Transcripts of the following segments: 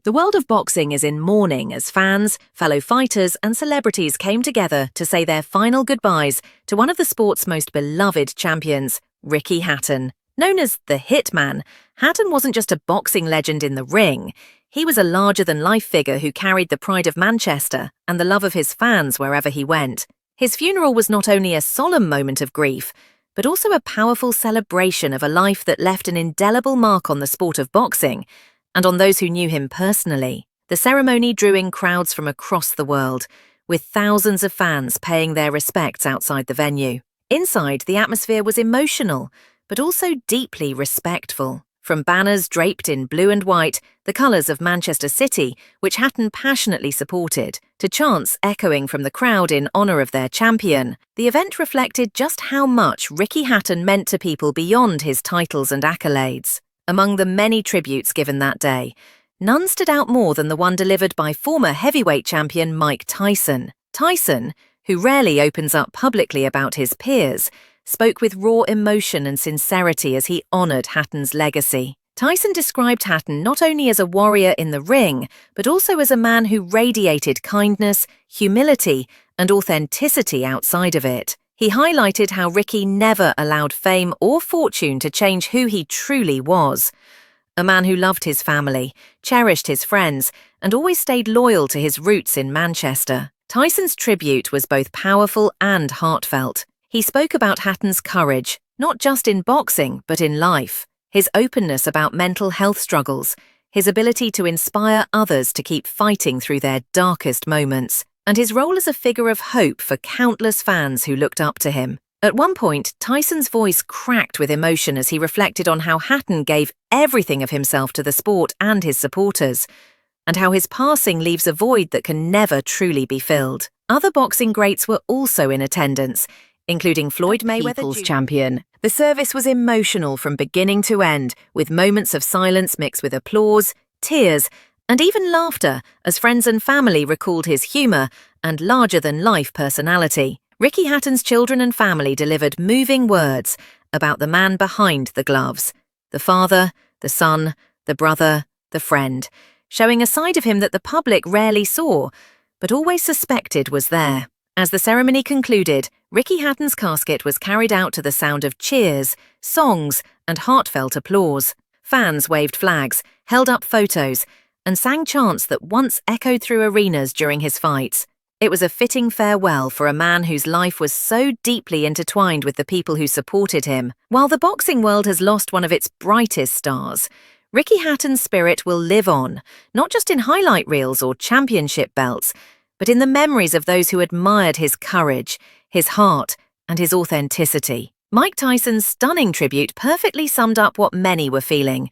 The world of boxing is in mourning as fans, fellow fighters and celebrities came together to say their final goodbyes to one of the sport's most beloved champions, Ricky Hatton. Known as the Hitman, Hatton wasn't just a boxing legend in the ring. He was a larger-than-life figure who carried the pride of Manchester and the love of his fans wherever he went. His funeral was not only a solemn moment of grief, but also a powerful celebration of a life that left an indelible mark on the sport of boxing and on those who knew him personally. The ceremony drew in crowds from across the world, with thousands of fans paying their respects outside the venue. Inside, the atmosphere was emotional, but also deeply respectful. From banners draped in blue and white, the colours of Manchester City, which Hatton passionately supported, to chants echoing from the crowd in honour of their champion, the event reflected just how much Ricky Hatton meant to people beyond his titles and accolades. Among the many tributes given that day, none stood out more than the one delivered by former heavyweight champion Mike Tyson. Tyson, who rarely opens up publicly about his peers, spoke with raw emotion and sincerity as he honoured Hatton's legacy. Tyson described Hatton not only as a warrior in the ring, but also as a man who radiated kindness, humility, and authenticity outside of it. He highlighted how Ricky never allowed fame or fortune to change who he truly was. A man who loved his family, cherished his friends, and always stayed loyal to his roots in Manchester. Tyson's tribute was both powerful and heartfelt. He spoke about Hatton's courage, not just in boxing, but in life. His openness about mental health struggles, his ability to inspire others to keep fighting through their darkest moments, and his role as a figure of hope for countless fans who looked up to him. At one point, Tyson's voice cracked with emotion as he reflected on how Hatton gave everything of himself to the sport and his supporters, and how his passing leaves a void that can never truly be filled. Other boxing greats were also in attendance, including Floyd Mayweather, People's champion. The service was emotional from beginning to end, with moments of silence mixed with applause, tears, and even laughter as friends and family recalled his humour and larger-than-life personality. Ricky Hatton's children and family delivered moving words about the man behind the gloves, the father, the son, the brother, the friend, showing a side of him that the public rarely saw, but always suspected was there. As the ceremony concluded, Ricky Hatton's casket was carried out to the sound of cheers, songs, and heartfelt applause. Fans waved flags, held up photos, and sang chants that once echoed through arenas during his fights. It was a fitting farewell for a man whose life was so deeply intertwined with the people who supported him. While the boxing world has lost one of its brightest stars, Ricky Hatton's spirit will live on, not just in highlight reels or championship belts, but in the memories of those who admired his courage, his heart, and his authenticity. Mike Tyson's stunning tribute perfectly summed up what many were feeling.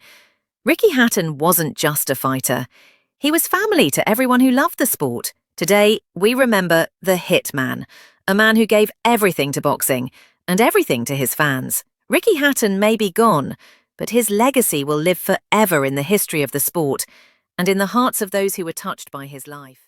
Ricky Hatton wasn't just a fighter. He was family to everyone who loved the sport. Today, we remember the Hitman, a man who gave everything to boxing and everything to his fans. Ricky Hatton may be gone, but his legacy will live forever in the history of the sport and in the hearts of those who were touched by his life.